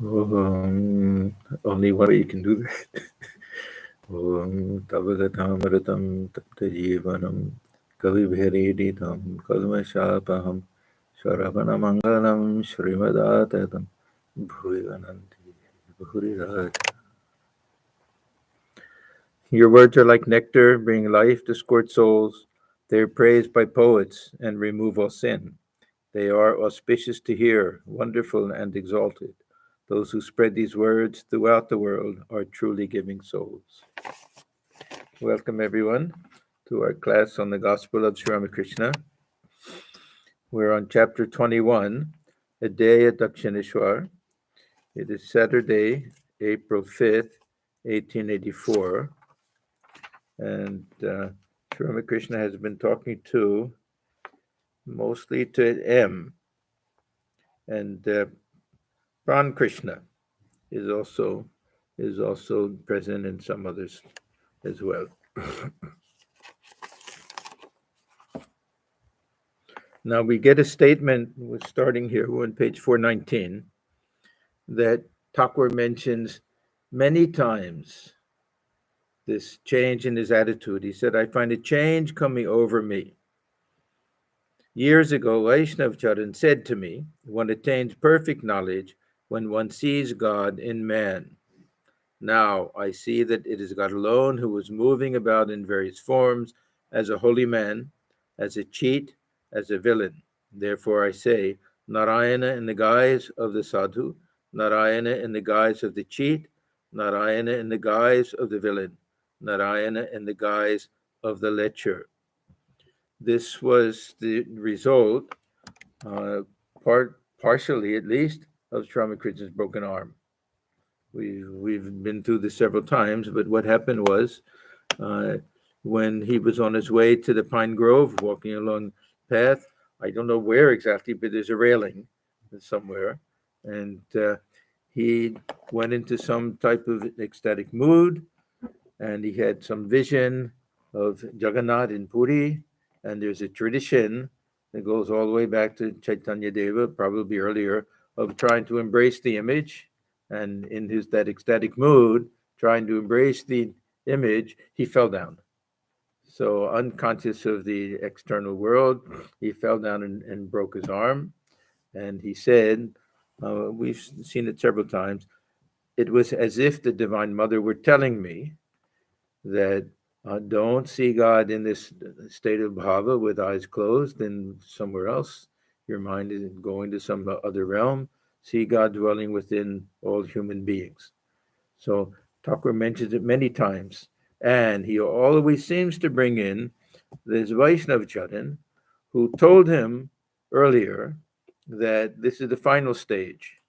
Only one way you can do that. Om Tavagatamritam Taptajivanam Kavibheriditam Kalmashapaham Shravanamangalam Srimadatam Bhuvananti Bhuriraj. Your words are like nectar, bring life to scorched souls. They are praised by poets and remove all sin. They are auspicious to hear, wonderful and exalted. Those who spread these words throughout the world are truly giving souls. Welcome, everyone, to our class on the Gospel of Sri Ramakrishna. We're on chapter 21, Adyapith Ishwar. It is Saturday, April 5th, 1884. And Sri Ramakrishna has been talking mostly to M. And Pran Krishna is also present in some others as well. Now we get a statement, we're starting here, we're on page 419, that Thakur mentions many times this change in his attitude. He said, I find a change coming over me. Years ago, Vaishnav Charan said to me, one attains perfect knowledge when one sees God in man. Now I see that it is God alone who is moving about in various forms as a holy man, as a cheat, as a villain. Therefore I say, Narayana in the guise of the sadhu, Narayana in the guise of the cheat, Narayana in the guise of the villain, Narayana in the guise of the lecher. This was the result, partially at least, of Sri Ramakrishna's broken arm. We've been through this several times, but what happened was when he was on his way to the Pine Grove, walking along the path, I don't know where exactly, but there's a railing somewhere, and he went into some type of ecstatic mood, and he had some vision of Jagannath in Puri, and there's a tradition that goes all the way back to Chaitanya Deva, probably earlier, of trying to embrace the image, and in that ecstatic mood, trying to embrace the image, he fell down. So unconscious of the external world, he fell down and broke his arm. And he said, we've seen it several times, it was as if the Divine Mother were telling me that don't see God in this state of bhava with eyes closed and somewhere else. Your mind is going to some other realm. See God dwelling within all human beings. So Thakur mentions it many times. And he always seems to bring in this Vaishnav Charan, who told him earlier that this is the final stage.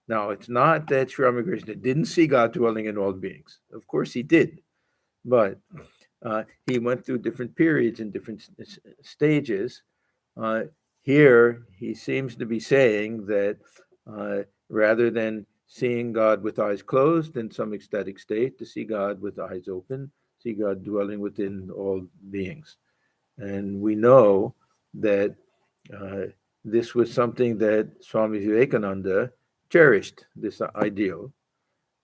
Now, it's not that Sri Ramakrishna didn't see God dwelling in all beings. Of course he did. But he went through different periods and different stages. Here, he seems to be saying that rather than seeing God with eyes closed in some ecstatic state, to see God with eyes open, see God dwelling within all beings. And we know that this was something that Swami Vivekananda cherished, this ideal.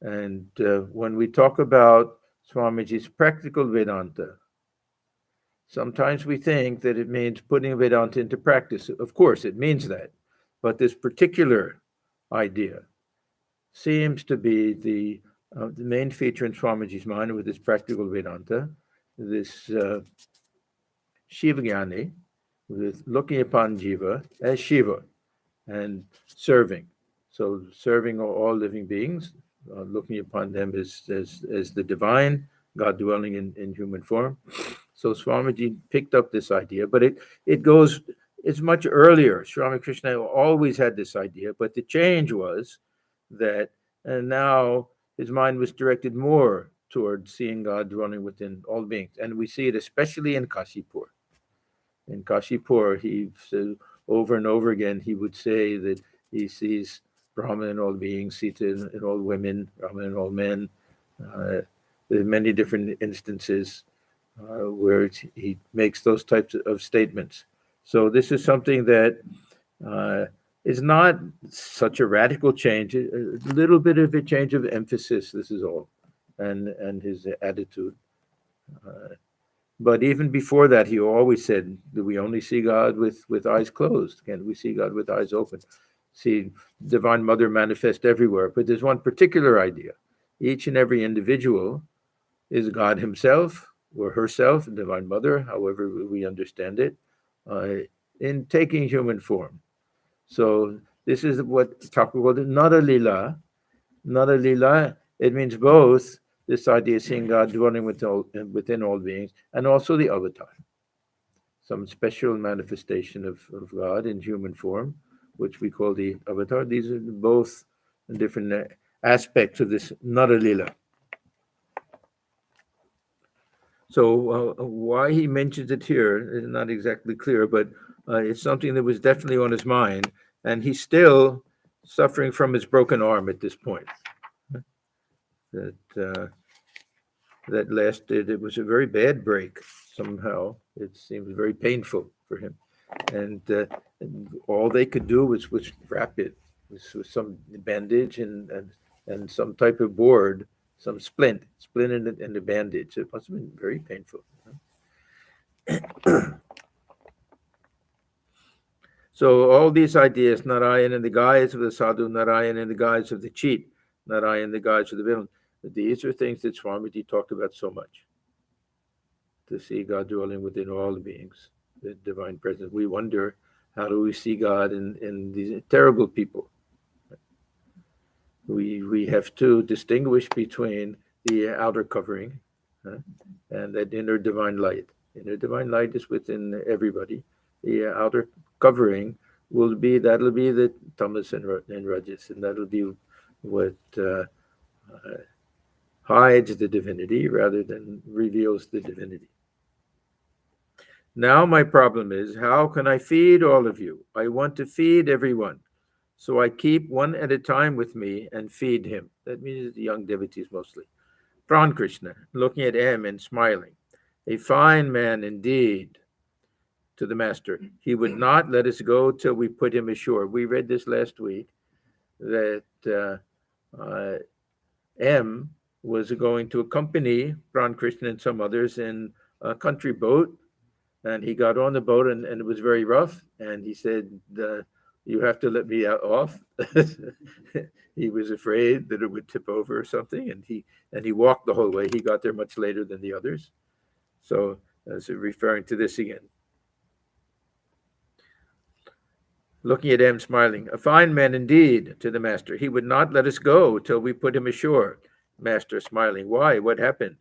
And when we talk about Swamiji's practical Vedanta, sometimes we think that it means putting Vedanta into practice. Of course, it means that. But this particular idea seems to be the main feature in Swamiji's mind with this practical Vedanta, this Shivagyani, with looking upon Jiva as Shiva and serving. So serving all living beings, looking upon them as the divine, God dwelling in human form. So Swamiji picked up this idea, but it's much earlier. Sri Ramakrishna always had this idea, but the change was that, and now his mind was directed more toward seeing God dwelling within all beings. And we see it especially in Kashipur. In Kashipur, he said over and over again, he would say that he sees Brahma in all beings, Sita in all women, Brahma in all men. There are many different instances where he makes those types of statements. So this is something that It's not such a radical change, a little bit of a change of emphasis, this is all, and his attitude. Uh, but even before that, he always said, do we only see God with eyes closed? Can we see God with eyes open? See Divine Mother manifest everywhere. But there's one particular idea. Each and every individual is God himself or herself, Divine Mother, however we understand it, in taking human form. So this is what Thakur called it, not a lila. Not a lila. It means both this idea of seeing God dwelling within all beings, and also the avatar, some special manifestation of God in human form, which we call the avatar. These are both different aspects of this Nara Lila. So why he mentions it here is not exactly clear, but it's something that was definitely on his mind, and he's still suffering from his broken arm at this point. That lasted, it was a very bad break somehow. It seemed very painful for him. And all they could do was wrap it with some bandage and some type of board, some splint in the bandage. It must have been very painful. So all these ideas, Narayan in the guise of the sadhu, Narayan in the guise of the cheat, Narayan in the guise of the villain, these are things that Swamiji talked about so much. To see God dwelling within all the beings, the divine presence. We wonder, how do we see God in these terrible people? We have to distinguish between the outer covering and that inner divine light. Inner divine light is within everybody. The outer covering that'll be the tamas and rajas, and that'll be what hides the divinity rather than reveals the divinity. Now my problem is, how can I feed all of you? I want to feed everyone. So I keep one at a time with me and feed him. That means the young devotees mostly. Pran Krishna, looking at M and smiling. A fine man indeed, to the master. He would not let us go till we put him ashore. We read this last week, that M was going to accompany Pran Krishna and some others in a country boat. And he got on the boat, and it was very rough. And he said, you have to let me off. He was afraid that it would tip over or something. And he walked the whole way. He got there much later than the others. So as referring to this again. Looking at M smiling, a fine man indeed, to the master. He would not let us go till we put him ashore. Master smiling. Why? What happened?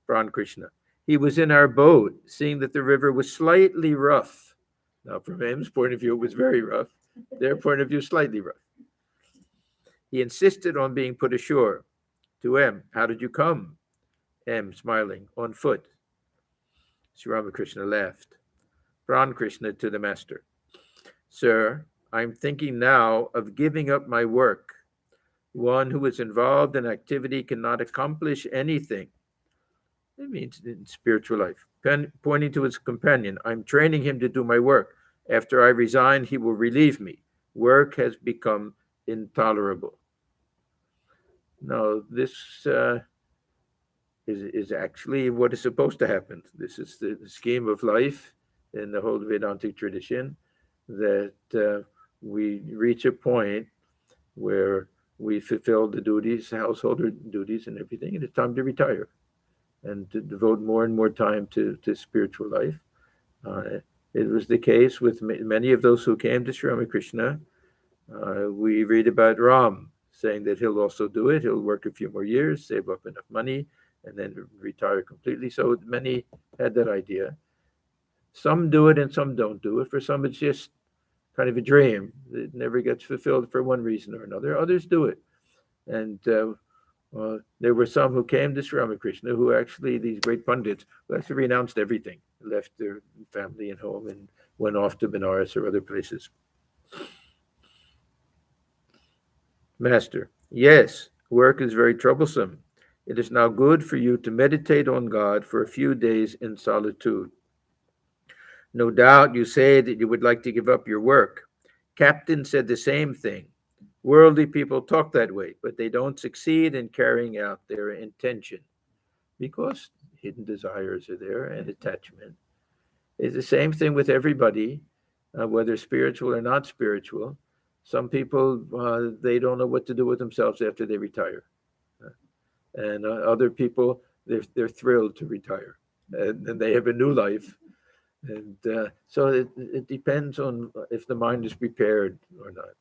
Pran Krishna. He was in our boat, seeing that the river was slightly rough. Now, from M's point of view, it was very rough. Their point of view, slightly rough. He insisted on being put ashore. To M, how did you come? M, smiling, on foot. Sri Ramakrishna laughed. Pran Krishna to the master. Sir, I'm thinking now of giving up my work. One who is involved in activity cannot accomplish anything. It means in spiritual life. Pointing to his companion, I'm training him to do my work. After I resign, he will relieve me. Work has become intolerable. No, this is actually what is supposed to happen. This is the scheme of life in the whole Vedantic tradition, that we reach a point where we fulfill the duties, household duties and everything, and it's time to retire and to devote more and more time to spiritual life. It was the case with many of those who came to Sri Ramakrishna. We read about Ram saying that he'll also do it. He'll work a few more years, save up enough money, and then retire completely. So many had that idea. Some do it and some don't do it. For some, it's just kind of a dream. It never gets fulfilled for one reason or another. Others do it. And there were some who came to Sri Ramakrishna who actually, these great pundits, who actually renounced everything, left their family and home and went off to Benares or other places. Master, yes, work is very troublesome. It is now good for you to meditate on God for a few days in solitude. No doubt you say that you would like to give up your work. Captain said the same thing. Worldly people talk that way, but they don't succeed in carrying out their intention because hidden desires are there and attachment. It's the same thing with everybody, whether spiritual or not spiritual. Some people, they don't know what to do with themselves after they retire. And other people, they're thrilled to retire. And they have a new life. And so it depends on if the mind is prepared or not.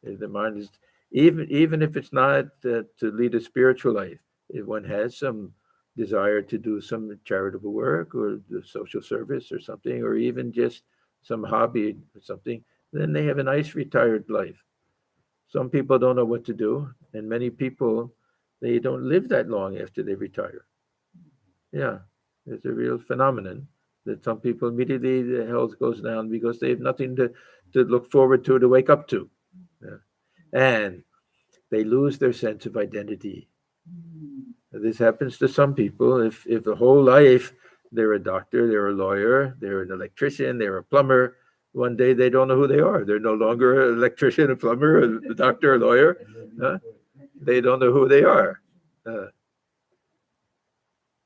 If the mind is, even if it's not to lead a spiritual life, if one has some desire to do some charitable work or the social service or something, or even just some hobby or something, then they have a nice retired life. Some people don't know what to do, and many people, they don't live that long after they retire. Yeah, it's a real phenomenon that some people immediately the health goes down because they have nothing to look forward to wake up to. Yeah. And they lose their sense of identity. This happens to some people. If the whole life they're a doctor, they're a lawyer, they're an electrician, they're a plumber, one day they don't know who they are. They're no longer an electrician, a plumber, a doctor, a lawyer. They don't know who they are.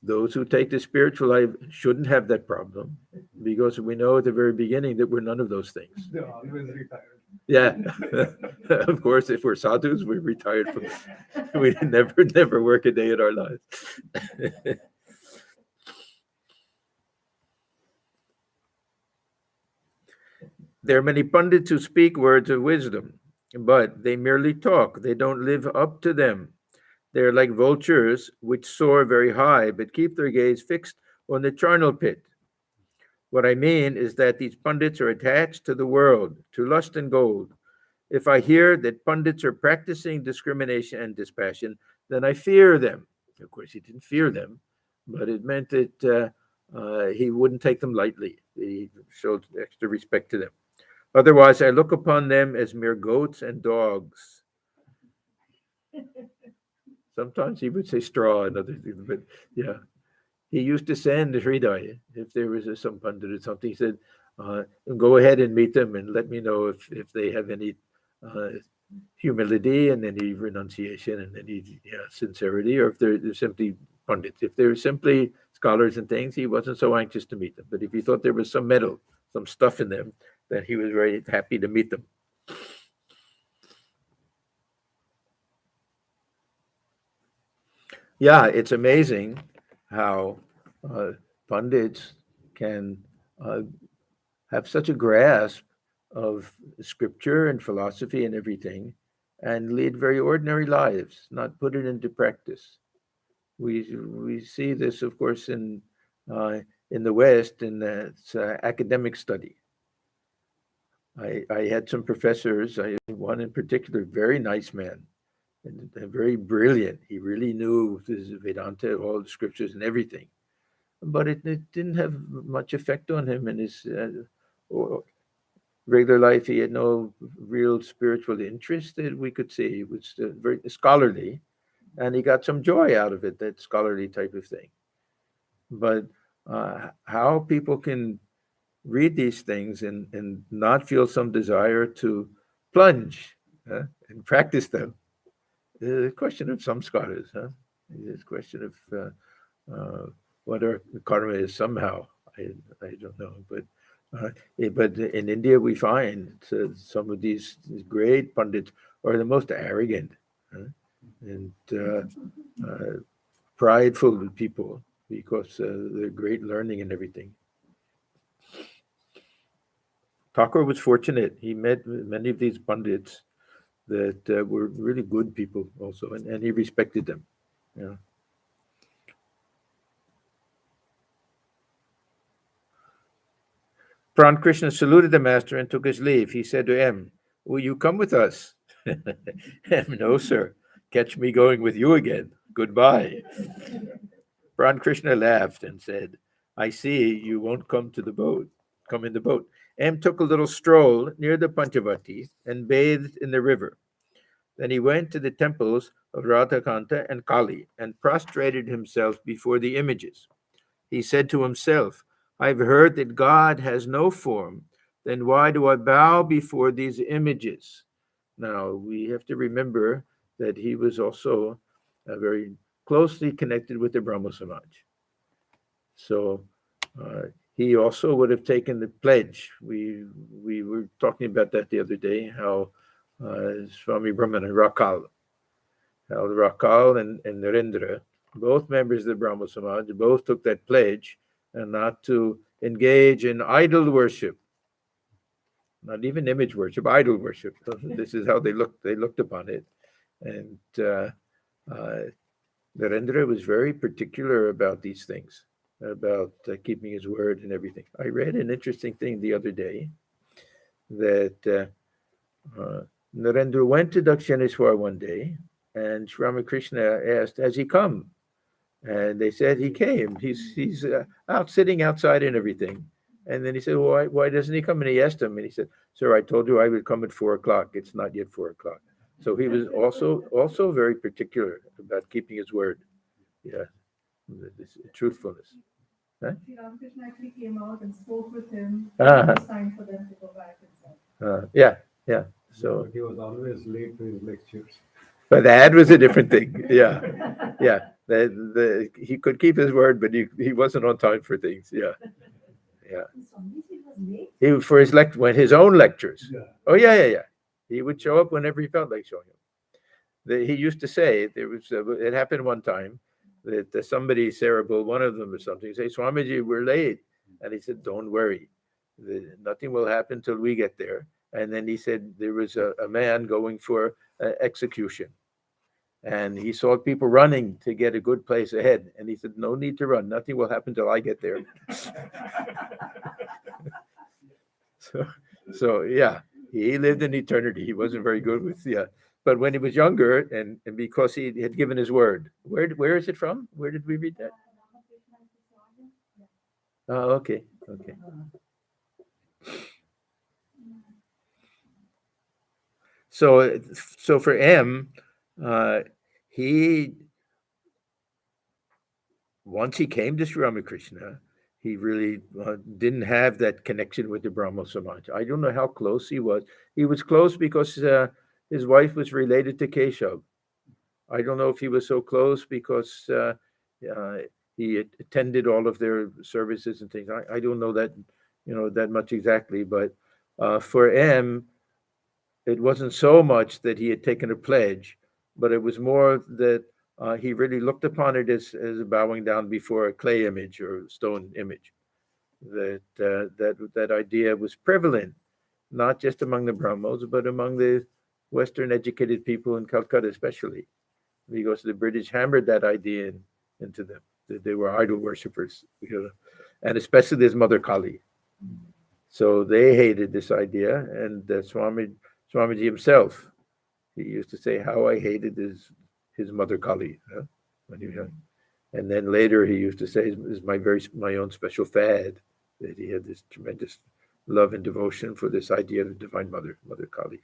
Those who take the spiritual life shouldn't have that problem because we know at the very beginning that we're none of those things. Yeah, of course, if we're sadhus, we're retired from, we never work a day in our lives. There are many pundits who speak words of wisdom, but they merely talk. They don't live up to them. They're like vultures which soar very high, but keep their gaze fixed on the charnel pit. What I mean is that these pundits are attached to the world, to lust and gold. If I hear that pundits are practicing discrimination and dispassion, then I fear them. Of course, he didn't fear them, but it meant that he wouldn't take them lightly. He showed extra respect to them. Otherwise, I look upon them as mere goats and dogs. Sometimes he would say straw and other things, but yeah. He used to send Hridaya, if there was some pundit or something, he said, go ahead and meet them and let me know if they have any humility and any renunciation and any sincerity, or if they're simply pundits. If they're simply scholars and things, he wasn't so anxious to meet them. But if he thought there was some metal, some stuff in them, then he was very happy to meet them. Yeah, it's amazing how pundits can have such a grasp of scripture and philosophy and everything and lead very ordinary lives, not put it into practice. We see this, of course, in the West in academic study. I had some professors, one in particular, very nice man, and very brilliant. He really knew this Vedanta, all the scriptures and everything. But it didn't have much effect on him in his regular life. He had no real spiritual interest that we could see. He was very scholarly, and he got some joy out of it, that scholarly type of thing. But how people can read these things and not feel some desire to plunge and practice them is a question of some scholars. It's a question of whether karma is somehow. I don't know, but in India we find some of these great pundits are the most arrogant and prideful people because they're great learning and everything. Thakur was fortunate; he met many of these pundits that were really good people also, and he respected them. Yeah. Pran Krishna saluted the master and took his leave. He said to M, "Will you come with us?" M, "No, sir. Catch me going with you again. Goodbye." Pran Krishna laughed and said, "I see you won't come to the boat. Come in the boat." M took a little stroll near the Panchavati and bathed in the river. Then he went to the temples of Radhakanta and Kali and prostrated himself before the images. He said to himself, "I've heard that God has no form, then why do I bow before these images? Now, we have to remember that he was also very closely connected with the Brahma Samaj. So he also would have taken the pledge. We were talking about that the other day, how Swami Brahman and Rakal, how Rakal and Narendra, both members of the Brahma Samaj, both took that pledge and not to engage in idol worship, not even image worship, idol worship. This is how they looked upon it. And Narendra was very particular about these things, about keeping his word and everything. I read an interesting thing the other day that Narendra went to Dakshineshwar one day, and Sri Ramakrishna asked, "Has he come?" And they said he came. He's out sitting outside and everything. And then he said, "Well, why doesn't he come?" And he asked him, and he said, "Sir, I told you I would come at 4:00. It's not yet 4:00." So he was also very particular about keeping his word. Yeah, this truthfulness. Huh? Sri Ramakrishna actually came out and spoke with him. It was time for them to go back inside. Yeah. So he was always late to his lectures. But that was a different thing. Yeah. He could keep his word, but he wasn't on time for things. Yeah. He for his own lectures. Yeah. Oh yeah. He would show up whenever he felt like showing up. He used to say it happened one time that somebody cerebral, one of them or something, say, "Swamiji, we're late," and he said, "Don't worry, nothing will happen till we get there." And then he said there was a man going for execution, and he saw people running to get a good place ahead, and he said, "No need to run, nothing will happen till I get there." So yeah, he lived in eternity. He wasn't very good with but when he was younger, and because he had given his word. Where is it from? Where did we read that? Oh, okay. So for M, he once he came to Sri Ramakrishna, he really didn't have that connection with the Brahma Samaj. I don't know how close he was. He was close because his wife was related to Keshab. I don't know if he was so close because he attended all of their services and things. I don't know that that much exactly, but for M, it wasn't so much that he had taken a pledge, but it was more that he really looked upon it as bowing down before a clay image or stone image. That idea was prevalent, not just among the Brahmos, but among the Western educated people in Calcutta, especially, because the British hammered that idea into them, that they were idol worshippers, and especially this Mother Kali. So they hated this idea, and Swamiji himself, he used to say, "How I hated his Mother Kali." And then later he used to say, "Is my own special fad," that he had this tremendous love and devotion for this idea of the Divine Mother Kali.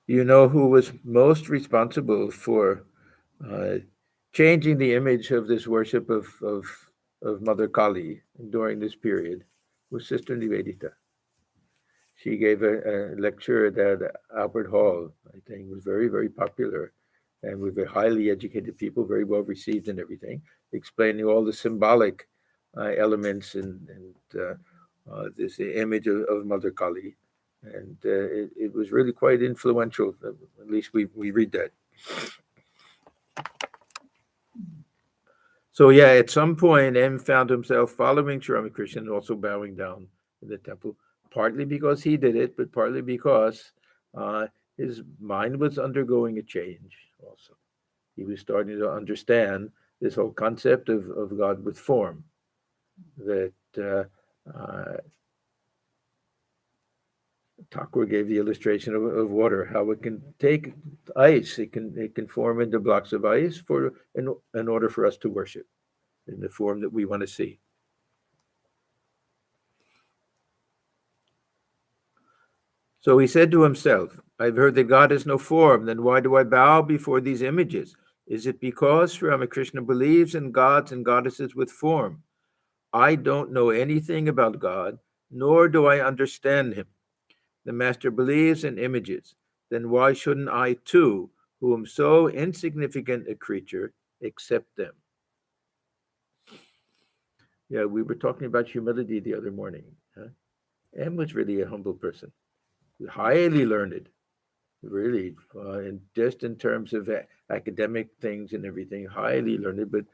You know who was most responsible for changing the image of this worship of Mother Kali during this period? Was Sister Nivedita. She gave a lecture at Albert Hall. I think was very, very popular, and with very highly educated people, very well received and everything, explaining all the symbolic elements and this image of Mother Kali. And it was really quite influential. At least we read that. So yeah, at some point, M found himself following Sri Ramakrishna and also bowing down in the temple, partly because he did it, but partly because his mind was undergoing a change also. He was starting to understand this whole concept of God with form, that Thakur gave the illustration of water, how it can take ice, it can form into blocks of ice in order for us to worship in the form that we want to see. So he said to himself, "I've heard that God has no form, then why do I bow before these images? Is it because Sri Ramakrishna believes in gods and goddesses with form? I don't know anything about God, nor do I understand him. The master believes in images. Then why shouldn't I too, who am so insignificant a creature, accept them? Yeah, we were talking about humility the other morning. M was really a humble person, highly learned, really, just in terms of academic things and everything, highly learned. But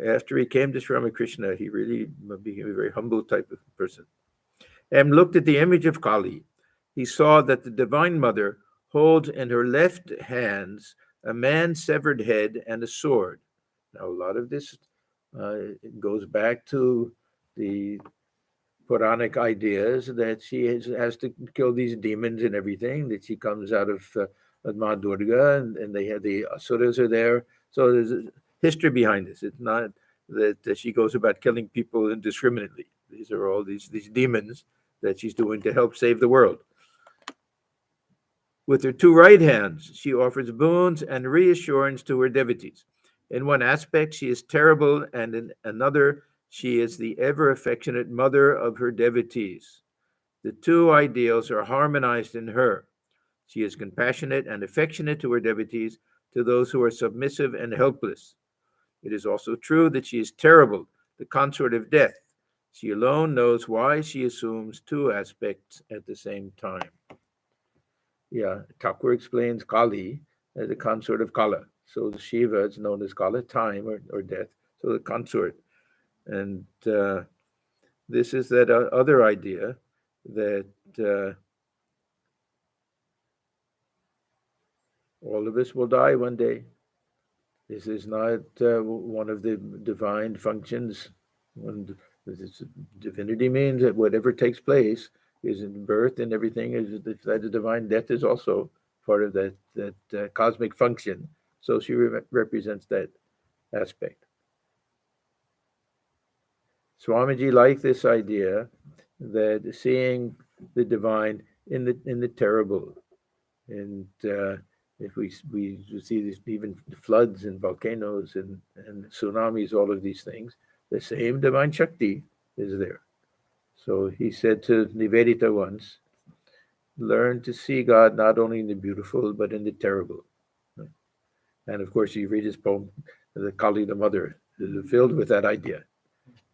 after he came to Sri Ramakrishna, he really became a very humble type of person. M looked at the image of Kali. He saw that the Divine Mother holds in her left hands a man's severed head and a sword. Now, a lot of this goes back to the Puranic ideas that she has to kill these demons and everything, that she comes out of Ma Durga, and they have the asuras are there. So there's a history behind this. It's not that she goes about killing people indiscriminately. These are all these demons that she's doing to help save the world. With her two right hands, she offers boons and reassurance to her devotees. In one aspect, she is terrible, and in another, she is the ever affectionate mother of her devotees. The two ideals are harmonized in her. She is compassionate and affectionate to her devotees, to those who are submissive and helpless. It is also true that she is terrible, the consort of death. She alone knows why she assumes two aspects at the same time. Yeah, Thakur explains Kali as the consort of Kala. So Shiva is known as Kala, time or death. So the consort. And this is that other idea that all of us will die one day. This is not one of the divine functions. Divinity means that whatever takes place is in birth and everything is that the divine death is also part of that cosmic function. So she represents that aspect. Swamiji liked this idea that seeing the divine in the terrible, and if we see this, even floods and volcanoes and tsunamis, all of these things, the same divine Shakti is there. So he said to Nivedita once, learn to see God not only in the beautiful, but in the terrible. And of course, you read his poem, the Kali, the Mother, is filled with that idea.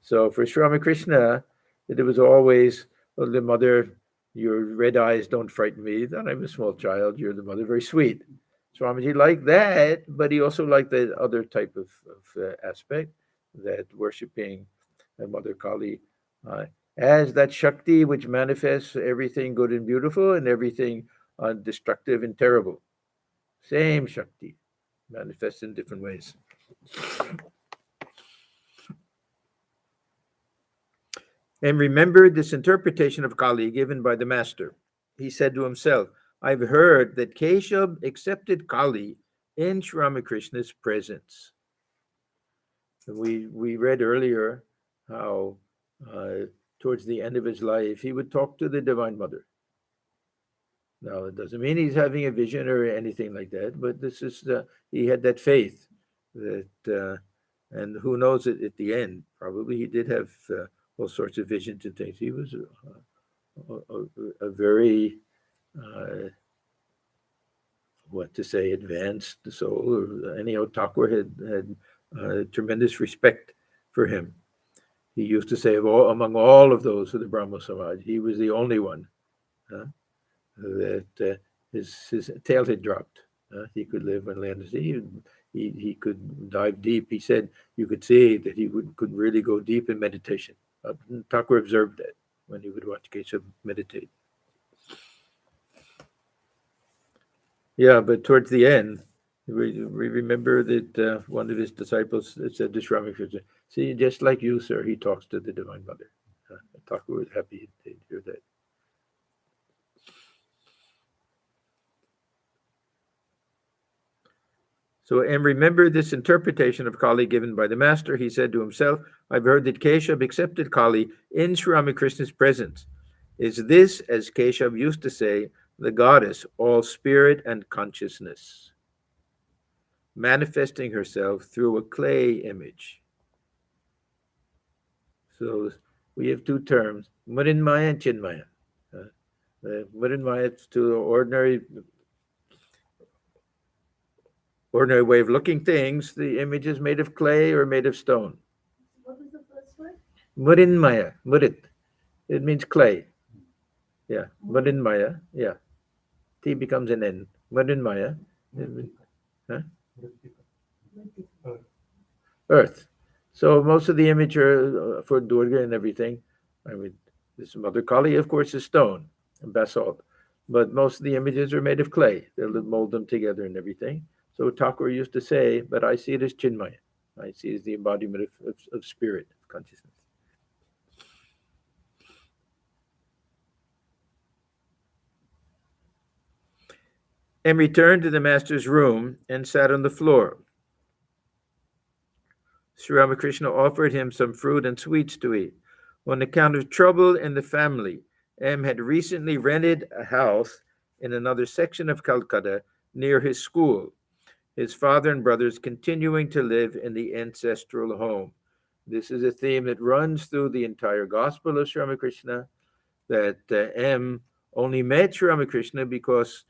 So for Sri Ramakrishna, it was always, well, the mother, your red eyes don't frighten me. Then I'm a small child. You're the mother, very sweet. Swamiji liked that, but he also liked the other type of aspect, that worshipping Mother Kali as that Shakti which manifests everything good and beautiful and everything destructive and terrible. Same Shakti, manifests in different ways. And remembered this interpretation of Kali given by the master. He said to himself, I've heard that Keshab accepted Kali in Sri Ramakrishna's presence. And we read earlier how towards the end of his life, he would talk to the Divine Mother. Now, it doesn't mean he's having a vision or anything like that, but this is he had that faith that, and who knows it at the end, probably he did have all sorts of visions and things. He was a very, what to say, advanced soul. Or anyhow, Thakur had tremendous respect for him. He used to say, among all of those of the Brahma Samaj, he was the only one that his tail had dropped. He could live on land. He could dive deep. He said you could see that he could really go deep in meditation. Thakur observed that when he would watch Keshab meditate. Yeah, but towards the end, we remember that one of his disciples said to Sri Ramakrishna, see, just like you, sir, he talks to the Divine Mother. Thakur was happy to hear that. So, and remember this interpretation of Kali given by the master. He said to himself, I've heard that Keshab accepted Kali in Sri Ramakrishna's presence. Is this, as Keshab used to say, the goddess, all spirit and consciousness, manifesting herself through a clay image? So we have two terms, Mridinmaya and Chinmaya. The Mridinmaya is to the ordinary way of looking things. The image is made of clay or made of stone. What was the first word? Mridinmaya, Murid. It means clay. Yeah, Mridinmaya. Yeah. T becomes an N. Mridinmaya. Huh? Earth. So most of the image are for Durga and everything. I mean, this Mother Kali, of course, is stone and basalt. But most of the images are made of clay. They'll mold them together and everything. So Thakur used to say, but I see it as Chinmaya. I see it as the embodiment of spirit, of consciousness. And returned to the master's room and sat on the floor. Sri Ramakrishna offered him some fruit and sweets to eat. On account of trouble in the family, M had recently rented a house in another section of Calcutta near his school, his father and brothers continuing to live in the ancestral home. This is a theme that runs through the entire gospel of Sri Ramakrishna, that M only met Sri Ramakrishna because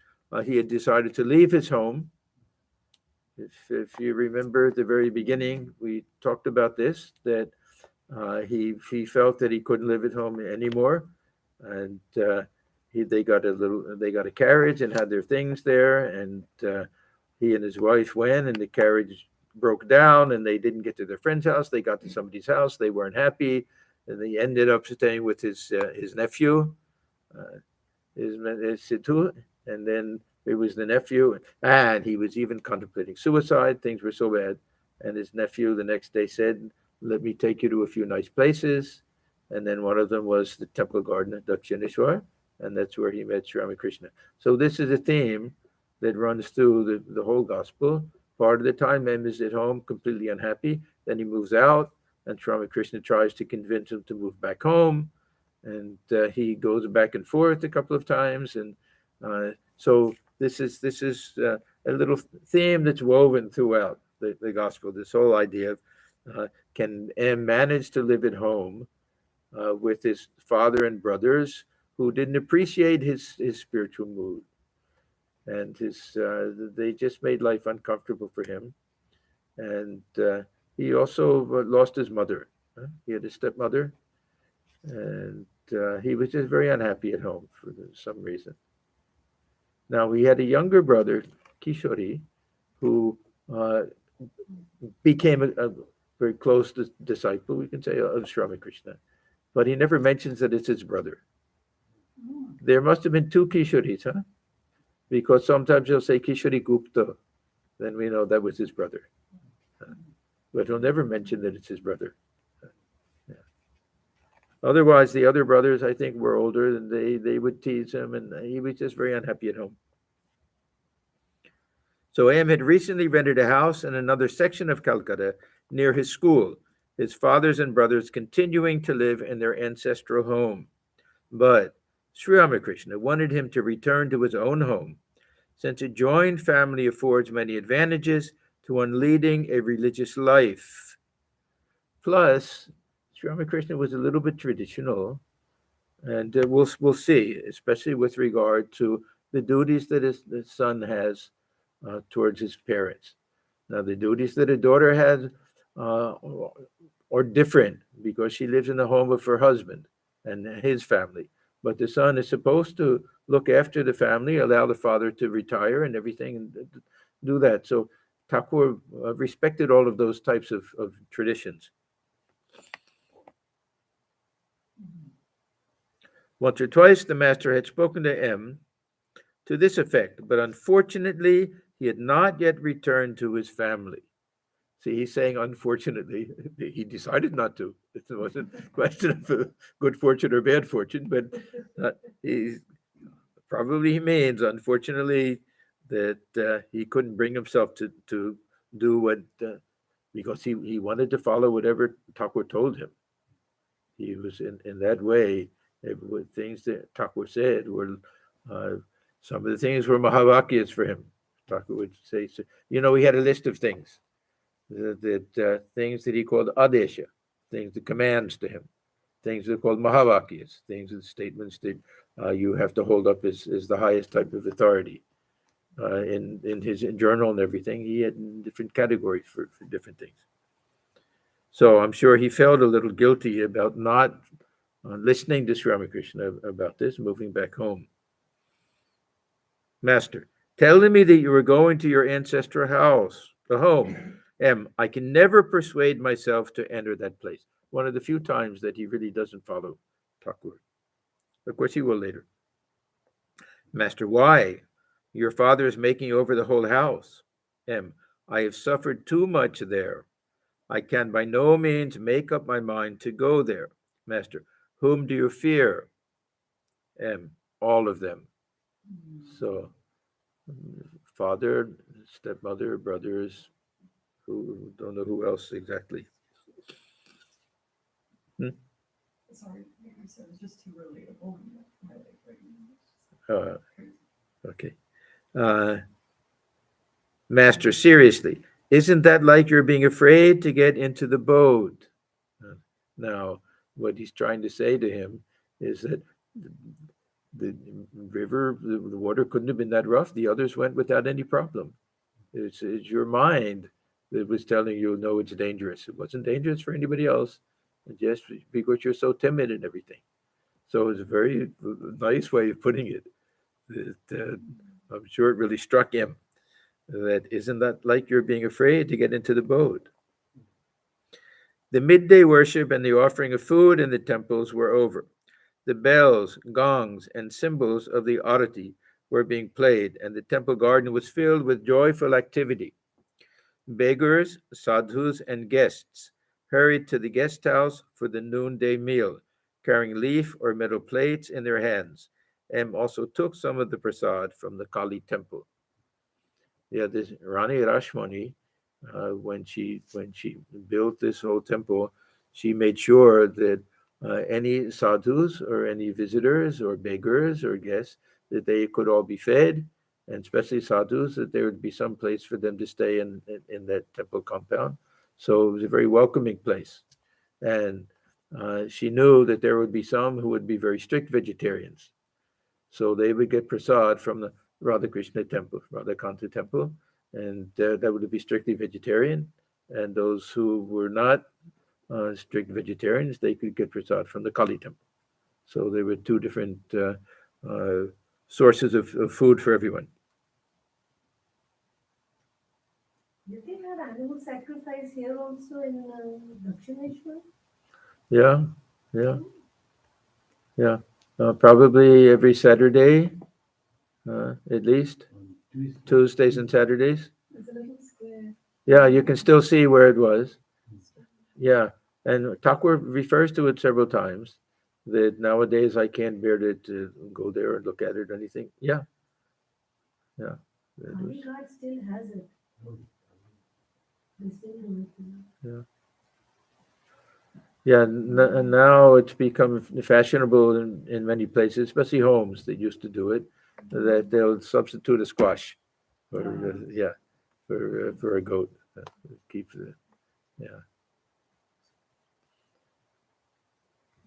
he had decided to leave his home. If you remember at the very beginning, we talked about this, that he felt that he couldn't live at home anymore, and they got a carriage and had their things there, and he and his wife went, and the carriage broke down, and they didn't get to their friend's house. They got to somebody's house. They weren't happy, and they ended up staying with his nephew, his Situ, and then it was the nephew, and he was even contemplating suicide. Things were so bad, and his nephew the next day said, "Let me take you to a few nice places." And then one of them was the temple garden at Adyapith Ishwar, and that's where he met Sri Ramakrishna. So this is a theme that runs through the whole gospel. Part of the time, M is at home, completely unhappy. Then he moves out, and Sri Ramakrishna tries to convince him to move back home, and he goes back and forth a couple of times, and so this is a little theme that's woven throughout the gospel. This whole idea of can M manage to live at home with his father and brothers who didn't appreciate his spiritual mood, and they just made life uncomfortable for him, and he also lost his mother. He had a stepmother, and he was just very unhappy at home for some reason. Now, we had a younger brother, Kishori, who became a very close disciple, we can say, of Sri Ramakrishna. But he never mentions that it's his brother. There must have been two Kishoris, huh? Because sometimes he'll say Kishori Gupta. Then we know that was his brother. But he'll never mention that it's his brother. Yeah. Otherwise, the other brothers, I think, were older, and they would tease him, and he was just very unhappy at home. So M had recently rented a house in another section of Calcutta near his school, his fathers and brothers continuing to live in their ancestral home. But Sri Ramakrishna wanted him to return to his own home, since a joined family affords many advantages to one leading a religious life. Plus, Sri Ramakrishna was a little bit traditional, and we'll see, especially with regard to the duties that his son has towards his parents. Now, the duties that a daughter has are different because she lives in the home of her husband and his family. But the son is supposed to look after the family, allow the father to retire and everything, and do that. So Thakur respected all of those types of traditions. Once or twice, the master had spoken to M to this effect, but unfortunately, he had not yet returned to his family. See, he's saying, unfortunately, he decided not to. It wasn't a question of good fortune or bad fortune, but he means, unfortunately, that he couldn't bring himself to do what, because he wanted to follow whatever Thakur told him. He was in that way, things that Thakur said were, some of the things were Mahavakyas for him. Thakur would say, he had a list of things, that things that he called Adesha, things, the commands to him. things that are called Mahavakyas, things and statements that you have to hold up as the highest type of authority. In his journal and everything, he had different categories for different things. So I'm sure he felt a little guilty about not listening to Sri Ramakrishna about this, moving back home. Master, telling me that you were going to your ancestral house, the home. I can never persuade myself to enter that place. One of the few times that he really doesn't follow Thakur. Of course, he will later. Master, why? Your father is making over the whole house. I have suffered too much there. I can by no means make up my mind to go there. Master, whom do you fear? All of them. So, father, stepmother, brothers, who don't know who else exactly. Sorry, I said it's just too relatable. Okay. Master, seriously, isn't that like you're being afraid to get into the boat? Now, what he's trying to say to him is that the river, the water couldn't have been that rough. The others went without any problem. It's your mind that was telling you, no, it's dangerous. It wasn't dangerous for anybody else, just because you're so timid and everything. So it's a very nice way of putting it. I'm sure it really struck him. That isn't that like you're being afraid to get into the boat? The midday worship and the offering of food in the temples were over. The bells, gongs, and cymbals of the arati were being played, and the temple garden was filled with joyful activity. Beggars, sadhus, and guests hurried to the guest house for the noonday meal, carrying leaf or metal plates in their hands, and also took some of the prasad from the Kali temple. Yeah, this Rani Rashmani, when she built this whole temple, she made sure that any sadhus or any visitors or beggars or guests, that they could all be fed, and especially sadhus, that there would be some place for them to stay in that temple compound. So it was a very welcoming place. And she knew that there would be some who would be very strict vegetarians. So they would get prasad from the Radhakrishna temple, Radhakanta temple, and that would be strictly vegetarian. And those who were not strict vegetarians, they could get prasad from the Kali temple. So there were two different sources of food for everyone. You can have animal sacrifice here also in Dakshineshwar? Yeah. Probably every Saturday, at least. Tuesdays and Saturdays. It's a little square. Yeah, you can still see where it was. Yeah, and Thakur refers to it several times, that nowadays I can't bear to go there and look at it or anything. Yeah. That was- Aligarh still has it. They still do it. Yeah, and now it's become fashionable in many places, especially homes that used to do it, that they'll substitute a squash for a goat. Keep the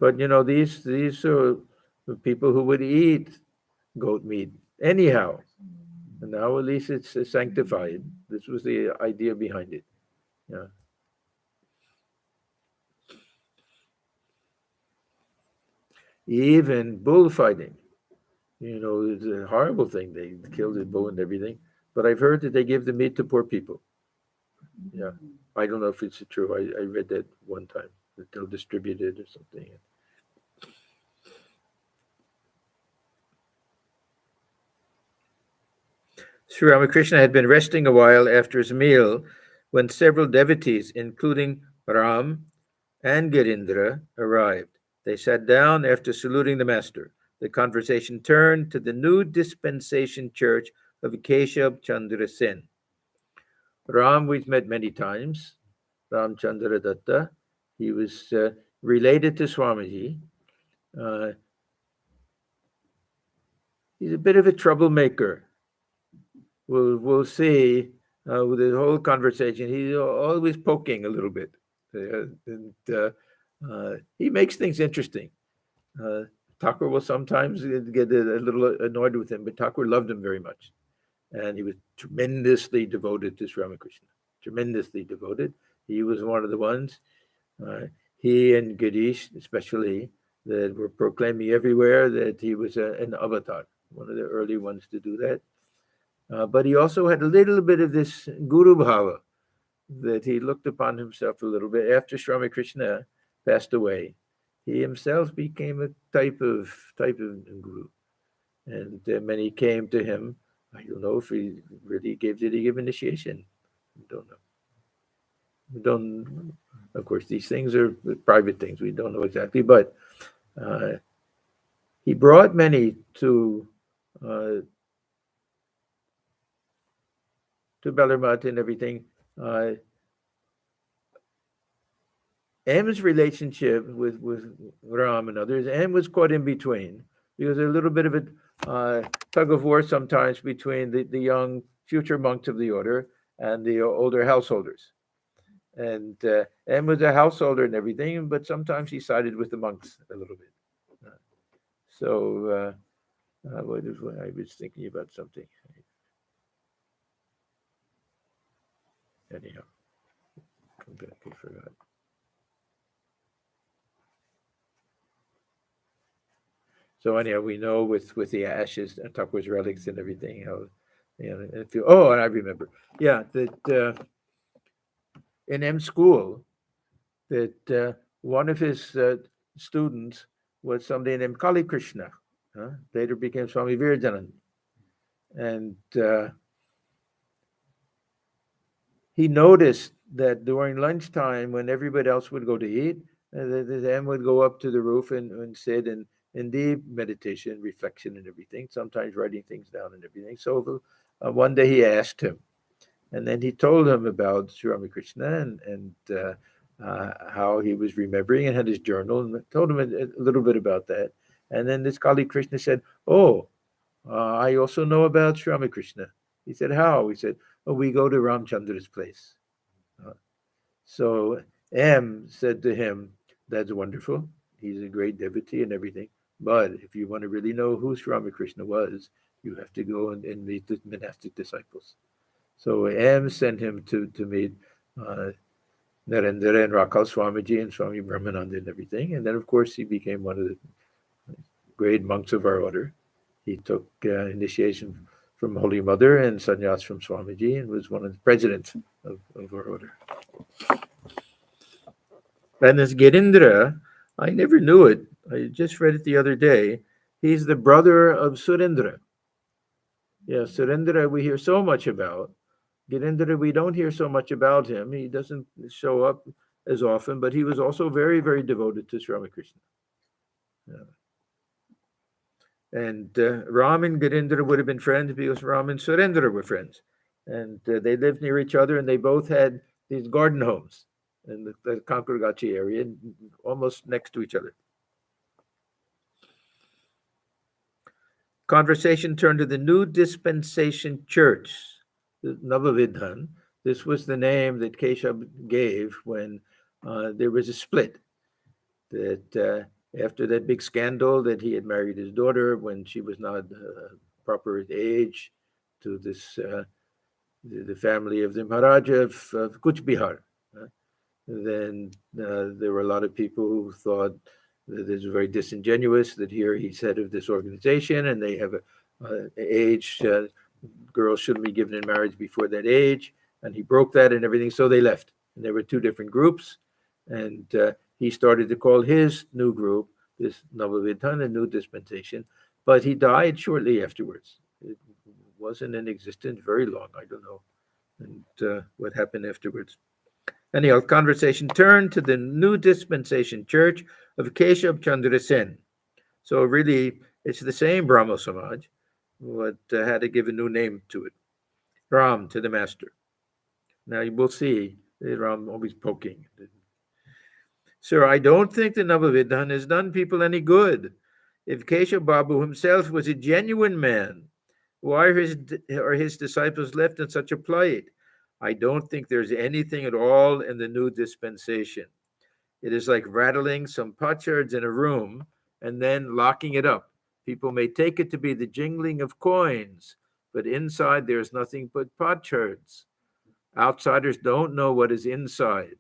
But these are the people who would eat goat meat anyhow, and now at least it's sanctified. This was the idea behind it. Yeah. Even bullfighting, it's a horrible thing. They kill the bull and everything. But I've heard that they give the meat to poor people. Yeah. I don't know if it's true. I read that one time, that they'll distribute it or something. Sri Ramakrishna had been resting a while after his meal when several devotees, including Ram and Girindra, arrived. They sat down after saluting the master. The conversation turned to the new dispensation church of Keshab Chandra Sen. Ram we've met many times, Ram Chandra Datta. He was related to Swamiji. He's a bit of a troublemaker. We'll see with the whole conversation. He's always poking a little bit. And He makes things interesting. Thakur will sometimes get a little annoyed with him, but Thakur loved him very much. And he was tremendously devoted to Sri Ramakrishna, tremendously devoted. He was one of the ones, he and Girish especially, that were proclaiming everywhere that he was an avatar, one of the early ones to do that. But he also had a little bit of this guru bhava, that he looked upon himself a little bit. After Sri Ramakrishna passed away, he himself became a type of guru. And many came to him. I don't know if he really did he give initiation? I don't know. We don't, of course, these things are private things. We don't know exactly, but he brought many to Bellarmine and everything. M's relationship with Ram and others, M was caught in between, because there's a little bit of a tug of war sometimes between the young future monks of the order and the older householders. And M was a householder and everything, but sometimes he sided with the monks a little bit. What I was thinking about something. Anyhow, come back, I forgot. So anyhow, we know with the ashes, Thakur's relics and everything, how, and I remember, that in M school, that one of his students was somebody named Kali Krishna, later became Swami Virajanand. And he noticed that during lunchtime, when everybody else would go to eat, the M would go up to the roof and sit in deep meditation, reflection and everything, sometimes writing things down and everything. So one day he asked him, and then he told him about Sri Ramakrishna and how he was remembering, and had his journal, and told him a little bit about that. And then this Kali Krishna said, I also know about Sri Ramakrishna. He said, how? He said, we go to Ramchandra's place. So M said to him, that's wonderful. He's a great devotee and everything. But if you want to really know who Sri Ramakrishna was, you have to go and meet the monastic disciples. So M sent him to meet Narendra and Rakal Swamiji and Swami Brahmananda and everything. And then, of course, he became one of the great monks of our order. He took initiation from Holy Mother and sannyas from Swamiji, and was one of the presidents of our order. And this Girindra, I never knew it. I just read it the other day. He's the brother of Surendra. Yeah, Surendra we hear so much about. Girindra, we don't hear so much about him. He doesn't show up as often, but he was also very, very devoted to Sri Ramakrishna. Yeah. And Ram and Girindra would have been friends because Ram and Surendra were friends. And they lived near each other, and they both had these garden homes in the Kankurgachi area, almost next to each other. Conversation turned to the New Dispensation Church, the Navavidhan. This was the name that Keshab gave when there was a split. That after that big scandal that he had married his daughter when she was not proper at age to this the family of the Maharaja of Kuch Bihar. Then there were a lot of people who thought that this was very disingenuous, that here he's head of this organization and they have a age, girls shouldn't be given in marriage before that age, and he broke that and everything, so they left. And there were two different groups, and he started to call his new group, this Navavidhan, a New Dispensation, but he died shortly afterwards. It wasn't in existence very long, I don't know, and what happened afterwards. Anyhow, conversation turned to the New Dispensation Church of Keshab Chandra Sen. So really, it's the same Brahma Samaj, but had to give a new name to it. Ram to the master. Now you will see Ram always poking. Sir, I don't think the Navavidhan has done people any good. If Keshab Babu himself was a genuine man, why are his disciples left in such a plight? I don't think there's anything at all in the new dispensation. It is like rattling some potsherds in a room and then locking it up. People may take it to be the jingling of coins, but inside there's nothing but potsherds. Outsiders don't know what is inside.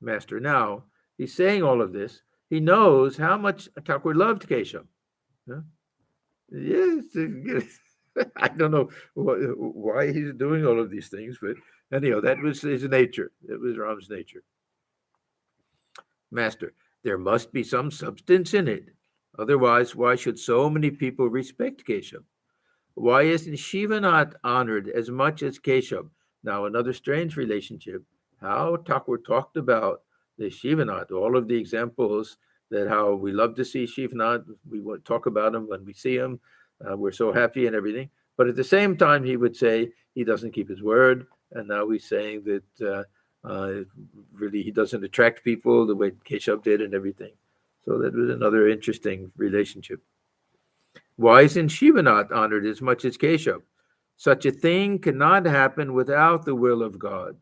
Master, now, he's saying all of this. He knows how much Thakur loved Keshab. Huh? Yes, I don't know why he's doing all of these things, but anyhow, that was his nature. That was Ram's nature. Master, there must be some substance in it. Otherwise, why should so many people respect Keshab? Why isn't Shiva not honored as much as Keshab? Now, another strange relationship. How Thakur talked about the Shivanath, all of the examples that how we love to see Shivanath, we would talk about him when we see him, we're so happy and everything. But at the same time, he would say he doesn't keep his word, and now he's saying that really he doesn't attract people the way Keshab did and everything. So that was another interesting relationship. Why isn't Shivanath honored as much as Keshab? Such a thing cannot happen without the will of God.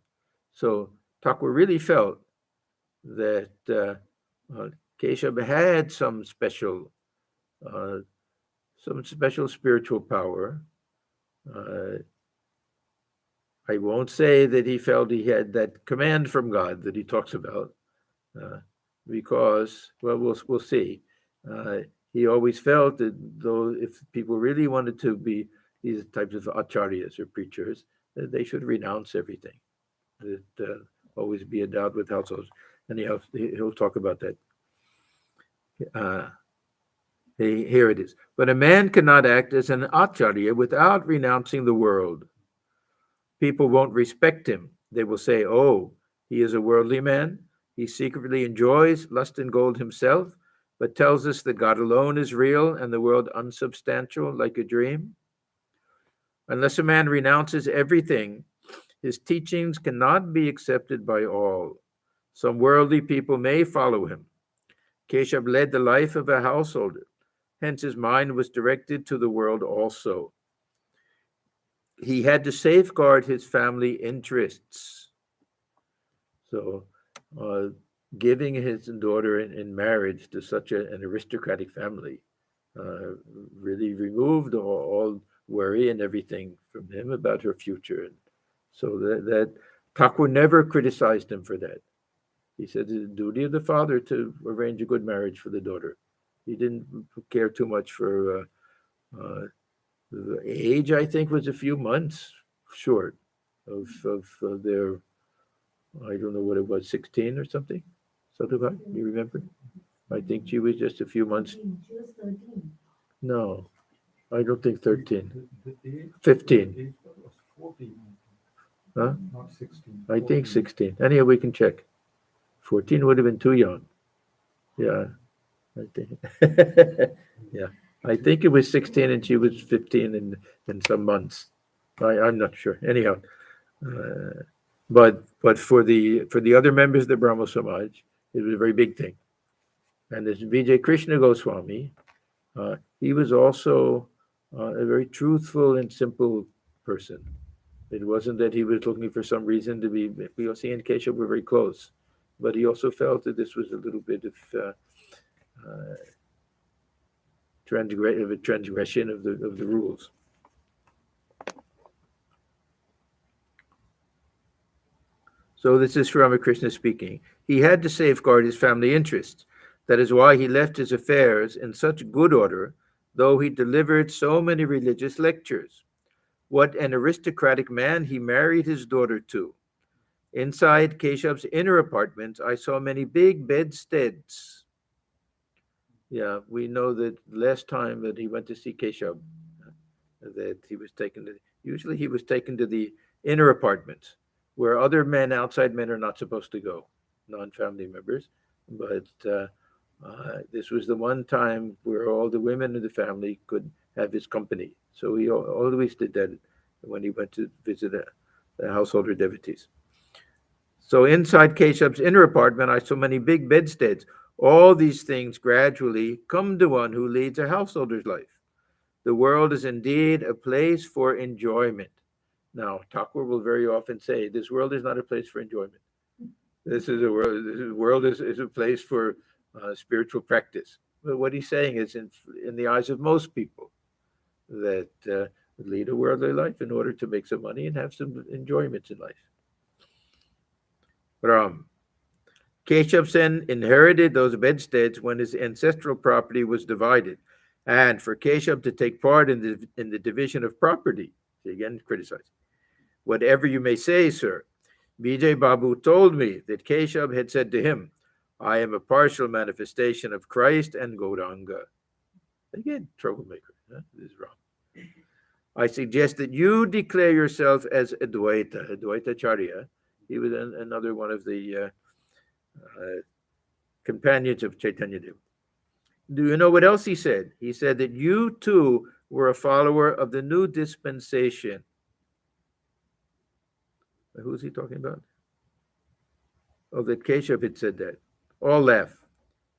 So Thakur really felt that Keshab had some special spiritual power. I won't say that he felt he had that command from God that he talks about, because, well, we'll see. He always felt that though if people really wanted to be these types of acharyas or preachers, that they should renounce everything. That always be endowed with households. And he'll talk about that. Here it is. But a man cannot act as an acharya without renouncing the world. People won't respect him. They will say, oh, he is a worldly man. He secretly enjoys lust and gold himself, but tells us that God alone is real and the world unsubstantial like a dream. Unless a man renounces everything, his teachings cannot be accepted by all. Some worldly people may follow him. Keshab led the life of a householder. Hence his mind was directed to the world also. He had to safeguard his family interests. So giving his daughter in marriage to such an aristocratic family really removed all worry and everything from him about her future. And so that Thakur never criticized him for that. He said it's the duty of the father to arrange a good marriage for the daughter. He didn't care too much for the age. I think was a few months short of their, I don't know what it was, 16 or something. Sadhubai, you remember? I think she was just a few months. She was 13. No, I don't think 13. The age 15. the age was 14. Huh? Not 16. I think 14. 16. Anyhow, we can check. 14 would have been too young. Yeah, I think. Yeah, I think it was 16 and she was 15 in some months. I'm not sure. Anyhow, but for the other members of the Brahma Samaj, it was a very big thing. And this Vijay Krishna Goswami, he was also a very truthful and simple person. It wasn't that he was looking for some reason to be, because he and Keshab were very close, but he also felt that this was a little bit of transgression of the rules. So this is Sri Ramakrishna speaking. He had to safeguard his family interests. That is why he left his affairs in such good order, though he delivered so many religious lectures. What an aristocratic man he married his daughter to. Inside Keshav's inner apartment, I saw many big bedsteads. Yeah, we know that last time that he went to see Keshab, that he was taken to, usually he was taken to the inner apartment, where other men, outside men, are not supposed to go, non-family members. But this was the one time where all the women in the family could have his company. So he always did that when he went to visit the householder devotees. So inside Keshav's inner apartment, I saw many big bedsteads. All these things gradually come to one who leads a householder's life. The world is indeed a place for enjoyment. Now, Thakur will very often say, this world is not a place for enjoyment. This is a world. This world is a place for spiritual practice. But what he's saying is, in the eyes of most people, that lead a worldly life in order to make some money and have some enjoyments in life. Ram. Keshab Sen inherited those bedsteads when his ancestral property was divided, and for Keshab to take part in the division of property, he again criticized. Whatever you may say, sir, Vijay Babu told me that Keshab had said to him, I am a partial manifestation of Christ and Gauranga. Again, troublemaker. Huh? This is wrong. I suggest that you declare yourself as Advaita Charya. He was another one of the companions of Chaitanya Dev. Do you know what else he said? He said that you too were a follower of the new dispensation. Who's he talking about? Oh, that Keshab had said that. All laugh.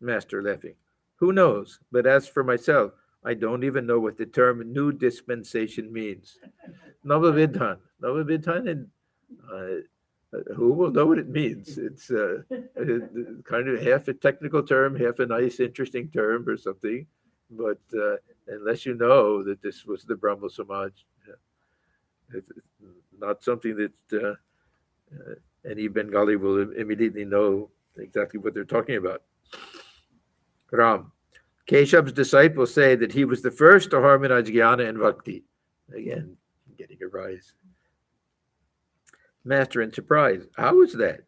Master laughing. Who knows? But as for myself, I don't even know what the term new dispensation means. Navavidhan. Navavidhan, and who will know what it means? It's kind of half a technical term, half a nice, interesting term or something. But unless you know that this was the Brahma Samaj, it's not something that any Bengali will immediately know exactly what they're talking about. Ram. Keshab's disciples say that he was the first to harmonize jnana and bhakti. Again, getting a rise. Master in surprise. How is that?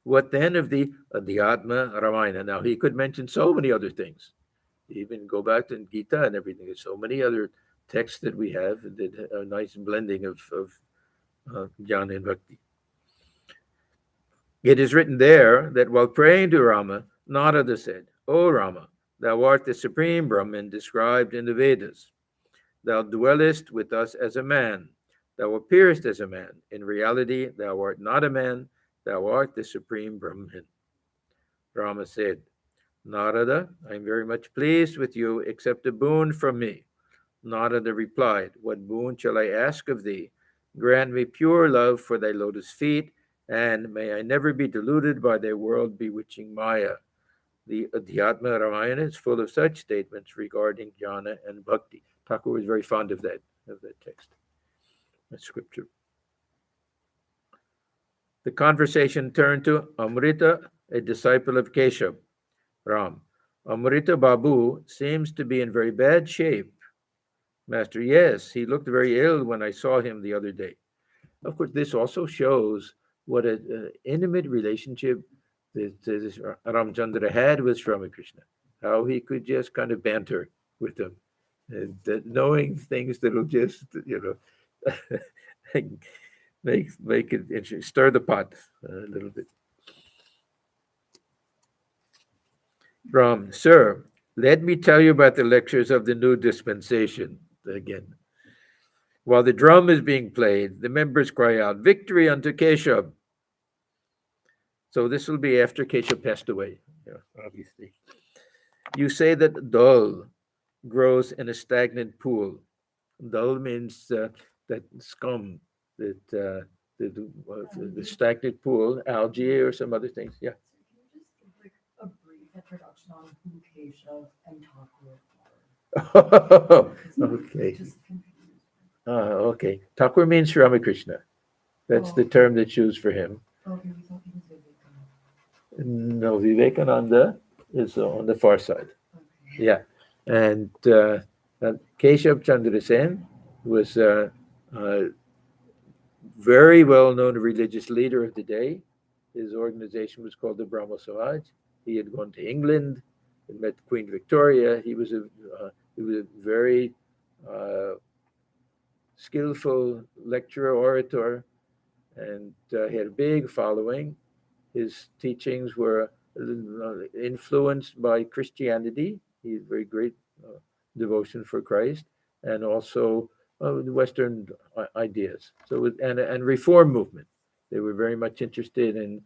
What then of the Adhyatma Ramayana? Now, he could mention so many other things. Even go back to Gita and everything. There's so many other texts that we have that a nice blending of jnana and bhakti. It is written there that while praying to Rama, Narada said, O Rama, thou art the supreme Brahman described in the Vedas. Thou dwellest with us as a man. Thou appearest as a man. In reality, thou art not a man. Thou art the supreme Brahman. Rama said, Narada, I am very much pleased with you. Accept a boon from me. Narada replied, What boon shall I ask of thee? Grant me pure love for thy lotus feet, and may I never be deluded by thy world bewitching Maya. The Adhyatma Ramayana is full of such statements regarding jnana and bhakti. Thakur was very fond of that text, that scripture. The conversation turned to Amrita, a disciple of Keshab. Ram. Amrita Babu seems to be in very bad shape. Master, yes, he looked very ill when I saw him the other day. Of course, this also shows what an intimate relationship that Ramchandra had with Sri Ramakrishna, how he could just kind of banter with him, and that knowing things that'll just, make it interesting, stir the pot a little bit. Ram, sir, let me tell you about the lectures of the new dispensation again. While the drum is being played, the members cry out, Victory unto Keshab. So this will be after Keshab passed away, obviously. You say that dal grows in a stagnant pool. Dal means that scum, that the stagnant pool, algae or some other things. Yeah. So can you just give like a brief introduction on who Keshav and Thakur are? Okay. Just confused. Okay. Thakur means Sri Ramakrishna. That's the term that's used for him. Okay, we thought he was Vivekananda. No, Vivekananda is on the far side. Okay. Yeah. And Keshab Chandra Sen was a very well-known religious leader of the day. His organization was called the Brahma Samaj. He had gone to England and met Queen Victoria. He was a very skillful lecturer, orator, and he had a big following. His teachings were influenced by Christianity. He had very great devotion for Christ, and also the Western ideas. So, and reform movement. They were very much interested in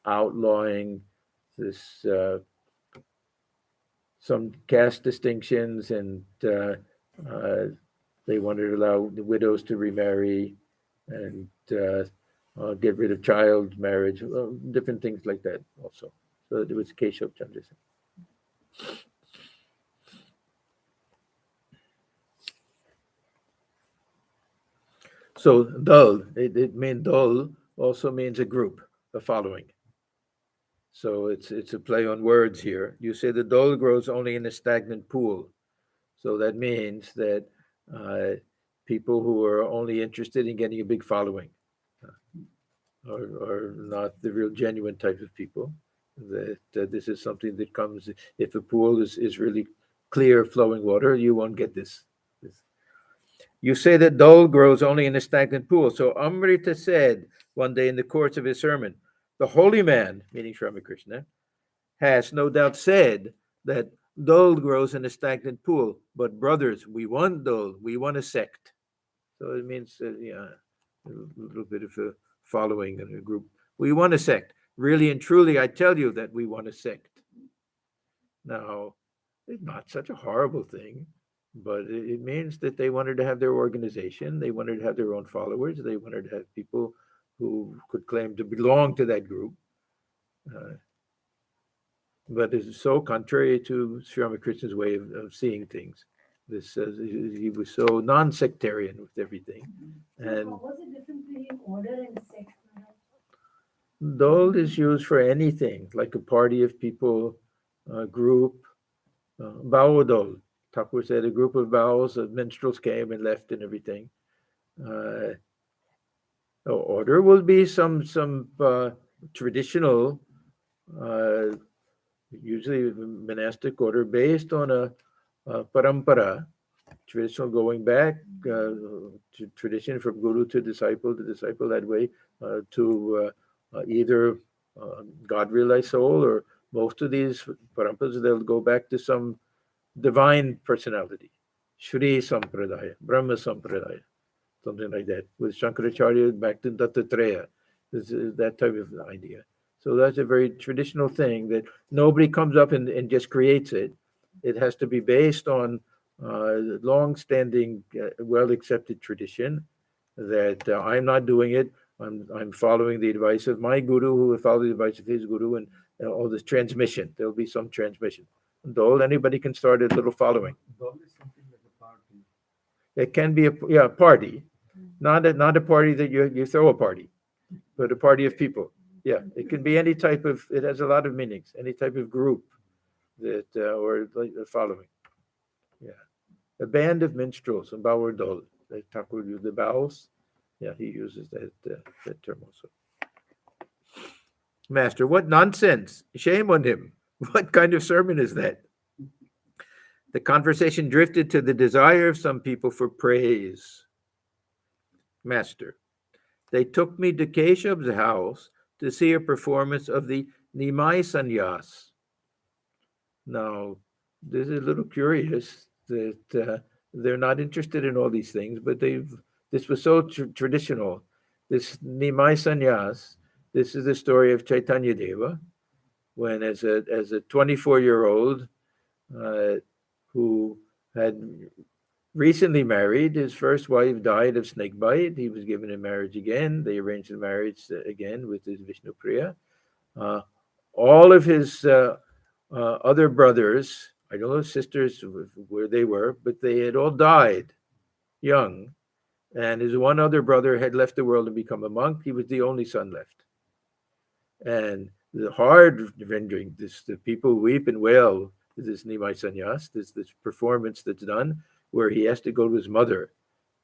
outlawing this some caste distinctions, and they wanted to allow the widows to remarry, and get rid of child marriage, different things like that also. So it was Keshab Chandra Sen. So dal, it means dal also means a group, a following. So it's a play on words here. You say the dal grows only in a stagnant pool. So that means that people who are only interested in getting a big following are not the real genuine type of people. That this is something that comes if a pool is really clear flowing water, you won't get this. You say that dole grows only in a stagnant pool. So Amrita said one day in the course of his sermon, the holy man, meaning Sri Ramakrishna, has no doubt said that dole grows in a stagnant pool. But brothers, we want dole. We want a sect. So it means, a little bit of a following in a group. We want a sect. Really and truly, I tell you that we want a sect. Now, it's not such a horrible thing, but it means that they wanted to have their organization. They wanted to have their own followers. They wanted to have people who could claim to belong to that group. But it's so contrary to Sri Ramakrishna's way of seeing things. This he was so non-sectarian with everything. And what was the difference between order and sect? dole is used for anything, like a party of people, a group. Bao dole. Thakur said a group of baos of minstrels came and left and everything. Order will be some traditional, usually monastic order based on a parampara, traditional going back to tradition from guru to disciple that way to either God realized soul, or most of these paramparas, they'll go back to some divine personality, Sri Sampradaya, Brahma Sampradaya, something like that, with Shankaracharya back to Dattatreya. This is that type of idea. So that's a very traditional thing that nobody comes up and just creates it. It has to be based on long-standing, well-accepted tradition. That I'm not doing it. I'm following the advice of my guru, who will follow the advice of his guru, and all this transmission. There'll be some transmission. Dole, anybody can start a little following. Dole is something like a party. It can be a party, not a party that you throw a party, but a party of people. Yeah, it can be any type of. It has a lot of meanings. Any type of group that or like the following. Yeah, a band of minstrels, and Bauer Dole. They talk with the vowels. Yeah, he uses that term also. Master, what nonsense! Shame on him. What kind of sermon is that? The conversation drifted to the desire of some people for praise. Master, they took me to Keshab's house to see a performance of the Nimai Sannyas. Now, this is a little curious that they're not interested in all these things, but this was so traditional. This Nimai Sannyas, this is the story of Chaitanya Deva, when as a 24-year-old who had recently married, his first wife died of snake bite. He was given in marriage again. They arranged the marriage again with his Vishnu Priya. All of his other brothers, I don't know sisters where they were, but they had all died young. And his one other brother had left the world and become a monk. He was the only son left. And the hard rendering, the people weep and wail, this Nimai Sannyas, this performance that's done, where he has to go to his mother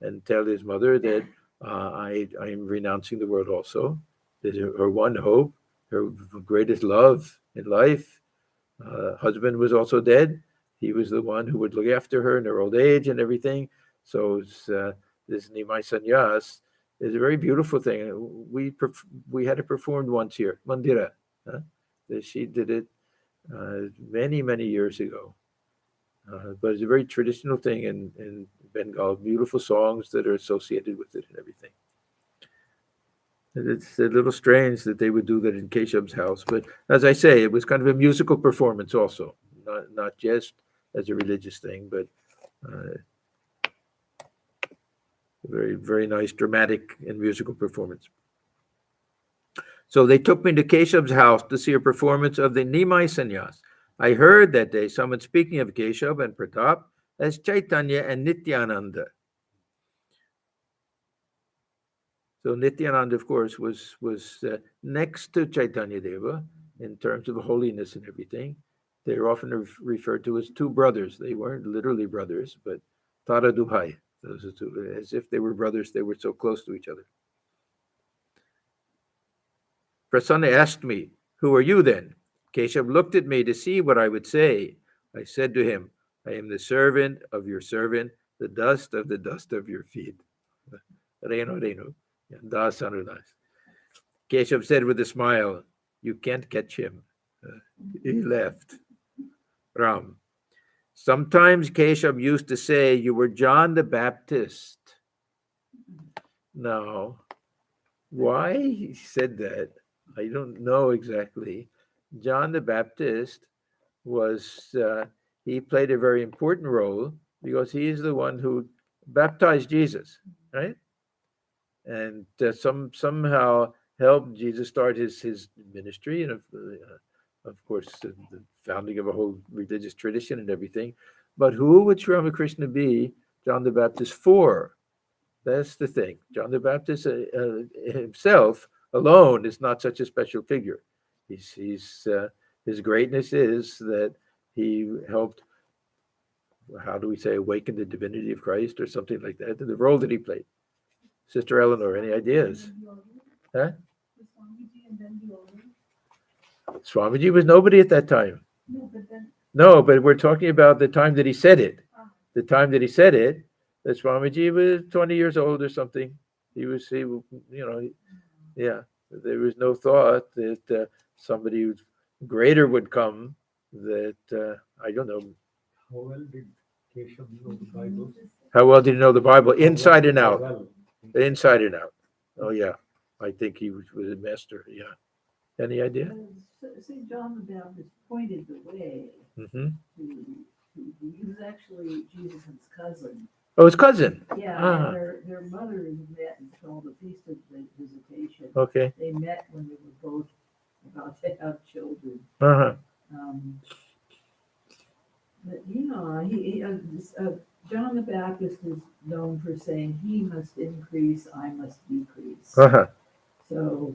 and tell his mother that I am renouncing the world also. That her one hope, her greatest love in life, husband was also dead. He was the one who would look after her in her old age and everything. So this Nimai Sannyas is a very beautiful thing. We had it performed once here, Mandira. She did it many years ago. But it's a very traditional thing in Bengal. Beautiful songs that are associated with it and everything. It's a little strange that they would do that in Keshab's house, but as I say, it was kind of a musical performance also, not just as a religious thing, but very nice dramatic and musical performance. So they took me to Keshab's house to see a performance of the Nimai Sannyas. I heard that day someone speaking of Keshab and Pratap as Chaitanya and Nityananda. So Nityananda, of course, was next to Chaitanya Deva in terms of holiness and everything. They're often referred to as two brothers. They weren't literally brothers, but Tara Duhai, those are two, as if they were brothers. They were so close to each other. Prasanna asked me, "Who are you then?" Keshav looked at me to see what I would say. I said to him, "I am the servant of your servant, the dust of your feet." Reno, Reno. Das Anudas. Keshav said with a smile, "You can't catch him." He left. Ram. Sometimes Keshav used to say, "You were John the Baptist." Now, why he said that, I don't know exactly. John the Baptist was, he played a very important role because he is the one who baptized Jesus, right? And somehow helped Jesus start his ministry, and of course the founding of a whole religious tradition and everything. But who would Sri Ramakrishna be John the Baptist for? That's the thing. John the Baptist himself alone is not such a special figure. His greatness is that he helped, how do we say, awaken the divinity of Christ or something like that, the role that he played. Sister Eleanor, any ideas? Huh? Swamiji was nobody at that time. No, but we're talking about the time that he said it. The time that he said it, that Swamiji was 20 years old or something. There was no thought that somebody greater would come. That I don't know. How well did Keshab know the Bible? How well did he know the Bible inside and out? Well. Inside and out. Oh yeah, I think he was a master. Yeah. Any idea? St. John the Baptist pointed the way Mm-hmm. he was actually Jesus' cousin. Oh, his cousin. Yeah, Ah. and their mothers met. It's called the Feast of the Visitation. Okay. They met when they were both about to have children. Uh-huh. But John the Baptist is known for saying, "He must increase, I must decrease." Uh-huh. So,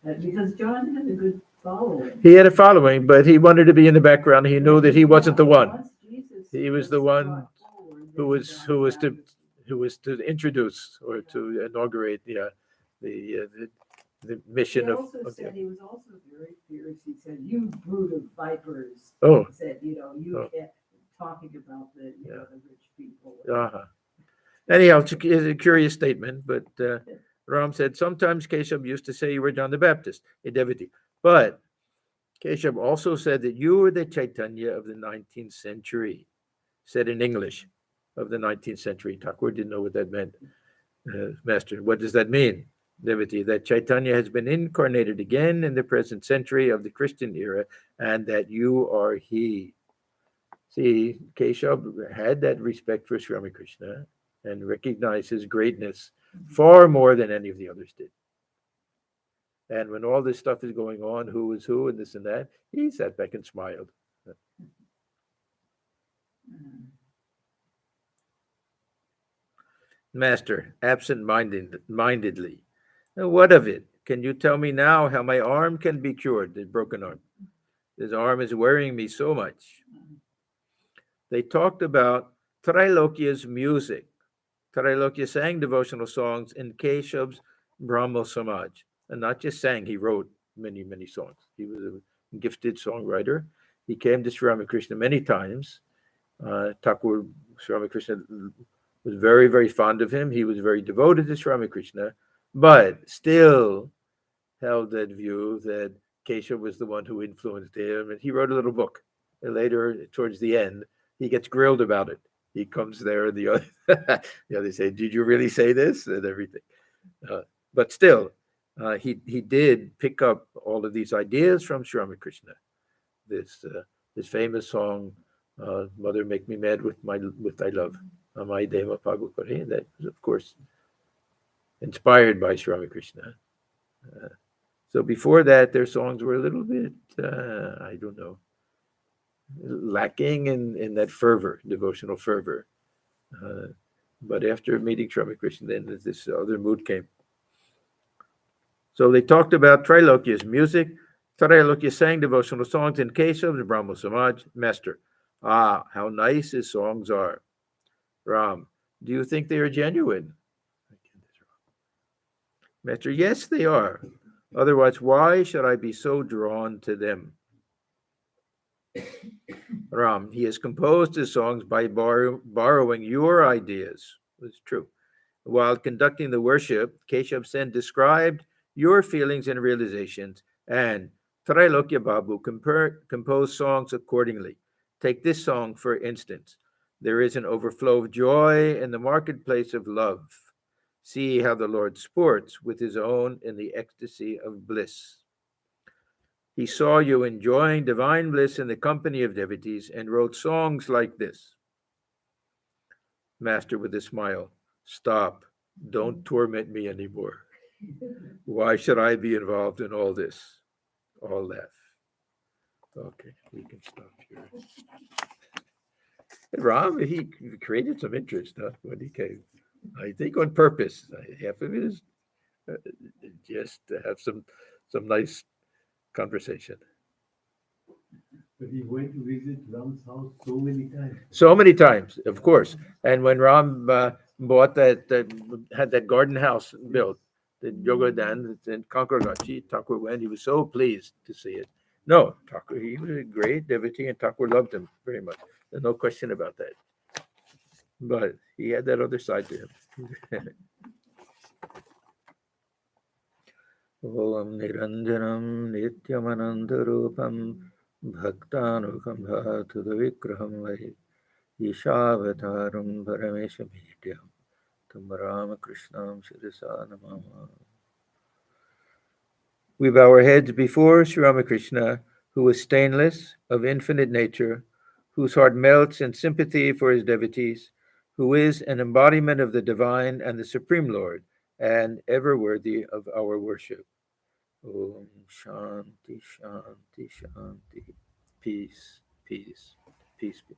because John had a good following. He had a following, but he wanted to be in the background. He knew that he wasn't the one. Once Jesus He was the brought one forward, who then was John who the was to Baptist. who was to introduce or to inaugurate the mission He of. also said, he was also very fierce. He said, "You brood of vipers." Oh. He said, you Oh. can't, talking about the rich people. Uh-huh. Anyhow, it's a curious statement, but Ram said sometimes Keshab used to say you were John the Baptist, a devotee, but Keshab also said that you were the Chaitanya of the 19th century, said in English, of the 19th century. Thakur didn't know what that meant. Master, what does that mean? Devotee, that Chaitanya has been incarnated again in the present century of the Christian era, and that you are he. See, Keshab had that respect for Sri Ramakrishna and recognized his greatness far more than any of the others did. And when all this stuff is going on, who is who and this and that, he sat back and smiled. Master, absent-mindedly. What of it? Can you tell me now how my arm can be cured, the broken arm? This arm is worrying me so much. They talked about Trailokya's music. Trailokya sang devotional songs in Keshab's Brahma Samaj. And not just sang, he wrote many, many songs. He was a gifted songwriter. He came to Sri Ramakrishna many times. Thakur, Sri Ramakrishna was very, very fond of him. He was very devoted to Sri Ramakrishna, but still held that view that Keshab was the one who influenced him. And he wrote a little book. And later, towards the end, he gets grilled about it. He comes there, and the other, they say, "Did you really say this?" and everything. But still, he did pick up all of these ideas from Sri Ramakrishna. This famous song, "Mother, Make Me Mad with Thy Love," Amai Deva Pagukare, that was, of course, inspired by Sri Ramakrishna. So before that, their songs were a little bit, I don't know, lacking in that fervor, devotional fervor. But after meeting Sri Ramakrishna, then this other mood came. So they talked about Trilokya's music. Trilokya sang devotional songs in Keshab, the Brahma Samaj. Master, how nice his songs are. Ram, do you think they are genuine? Master, yes, they are. Otherwise, why should I be so drawn to them? Ram, he has composed his songs by borrowing your ideas. It's true. While conducting the worship, Keshab Sen described your feelings and realizations, and Trailokya Babu composed songs accordingly. Take this song, for instance. There is an overflow of joy in the marketplace of love. See how the Lord sports with his own in the ecstasy of bliss. He saw you enjoying divine bliss in the company of devotees and wrote songs like this. Master, with a smile, stop. Don't torment me anymore. Why should I be involved in all this? All laugh. Okay, we can stop here. Ram, he created some interest when he came. I think on purpose. Half of it is just to have some nice conversation. But he went to visit Ram's house so many times. So many times, of course. And when Ram bought had that garden house built, the Yogodan in Kankaragachi, Thakur went. He was so pleased to see it. No, Thakur, he was a great devotee, and Thakur loved him very much. There's no question about that. But he had that other side to him. Om Niranjanam Nityamanandarupam Bhaktanukambhatu Vikraham Vai Ishavataram Parameshamidhyam Tam Ramakrishnam Shirasa Namama. We bow our heads before Sri Ramakrishna, who is stainless, of infinite nature, whose heart melts in sympathy for his devotees, who is an embodiment of the divine and the Supreme Lord, and ever worthy of our worship. Om Shanti, Shanti, Shanti. Peace, peace, peace be.